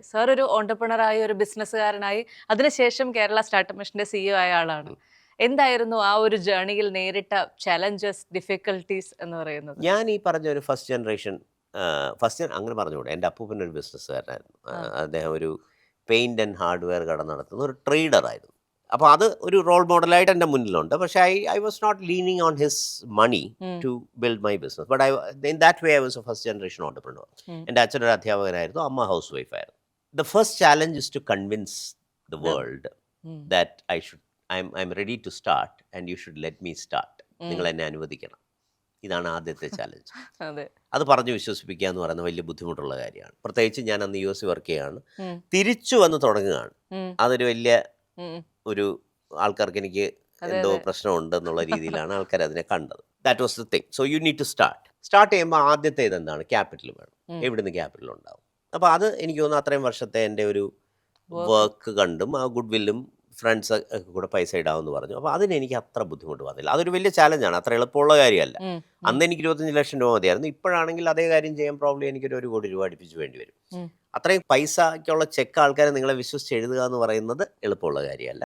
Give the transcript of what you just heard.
Sir ഒരു ഓണ്ടർപ്രണറായി, ഒരു ബിസിനസ്സുകാരനായി, അതിനുശേഷം കേരള സ്റ്റാർട്ടപ്പ് മിഷന്റെ സിഇഒ ആയ ആളാണ്. എന്തായിരുന്നു ആ ഒരു ജേർണിയിൽ നേരിട്ട ചലഞ്ചസ്, ഡിഫിക്കൽട്ടീസ് എന്ന് പറയുന്നത്? ഞാൻ ഈ പറഞ്ഞ ഒരു ഫസ്റ്റ് ജനറേഷൻ അങ്ങനെ പറഞ്ഞുകൂടെ. എൻ്റെ അപ്പൂപ്പൻ ഒരു ബിസിനസ്സുകാരനായിരുന്നു. ആ. അദ്ദേഹം ഒരു പെയിന്റ് ആൻഡ് ഹാർഡ്വെയർ കട നടത്തുന്ന ഒരു ട്രേഡറായിരുന്നു. അപ്പോൾ അത് ഒരു റോൾ മോഡലായിട്ട് എൻ്റെ മുന്നിലുണ്ട്. പക്ഷേ I was not leaning on his money um, to build my business. But in that way I was a first generation entrepreneur. Um. എൻ്റെ അച്ഛനൊരു അധ്യാപകനായിരുന്നു, അമ്മ ഹൗസ് വൈഫായിരുന്നു. The first challenge is to convince the The- world um, that I am ready to start and you should let me start. നിങ്ങൾ um. എന്നെ അനുവദിക്കണം. ഇതാണ് ആദ്യത്തെ ചാലഞ്ച്. അതെ. അത് പറഞ്ഞ് വിശ്വസിപ്പിക്കുക എന്ന് പറയുന്നത് വലിയ ബുദ്ധിമുട്ടുള്ള കാര്യമാണ്. പ്രത്യേകിച്ച് ഞാൻ അന്ന് യു എസ് വർക്ക് ചെയ്യുകയാണ്. ഉം, തിരിച്ചു വന്ന് തുടങ്ങുകയാണ്. ഉം, അതൊരു വലിയ ഉം. ഒരു ആൾക്കാർക്ക് എനിക്ക് അതെ, എന്തോ അതെ. പ്രശ്നമുണ്ടെന്നുള്ള രീതിയിലാണ് ആൾക്കാർ അതിനെ കണ്ടത്. That was the thing. So you need to start ചെയ്യുമ്പോൾ ആദ്യത്തെ ഇതെന്താണ്, ക്യാപിറ്റൽ വേണം. ഉം. എവിടുന്ന് ക്യാപിറ്റൽ ഉണ്ടാവും? അപ്പോൾ അത് എനിക്ക് തോന്നുന്നു അത്രയും വർഷത്തെ എൻ്റെ ഒരു Work. വർക്ക് കണ്ടും ആ ഗുഡ് വില്ലും ഫ്രണ്ട്സ് ഒക്കെ കൂടെ പൈസ ഇടാമെന്ന് പറഞ്ഞു. അപ്പോൾ അതിന് എനിക്ക് അത്ര ബുദ്ധിമുട്ട് വന്നില്ല. അതൊരു വലിയ ചാലഞ്ചാണ്, അത്ര എളുപ്പമുള്ള കാര്യമല്ല. ഉം, ഉം, അന്ന് എനിക്ക് 25 ലക്ഷം രൂപ മതിയായിരുന്നു. ഇപ്പോഴാണെങ്കിൽ അതേ കാര്യം ചെയ്യാൻ പ്രോബ്ലം എനിക്കൊരു 1 കോടി രൂപ അടുപ്പിച്ച് വേണ്ടി വരും. ഉം. അത്രയും പൈസയ്ക്കുള്ള ചെക്ക് ആൾക്കാരെ നിങ്ങളെ വിശ്വസിച്ച് എഴുതുക എന്ന് പറയുന്നത് എളുപ്പമുള്ള കാര്യമല്ല.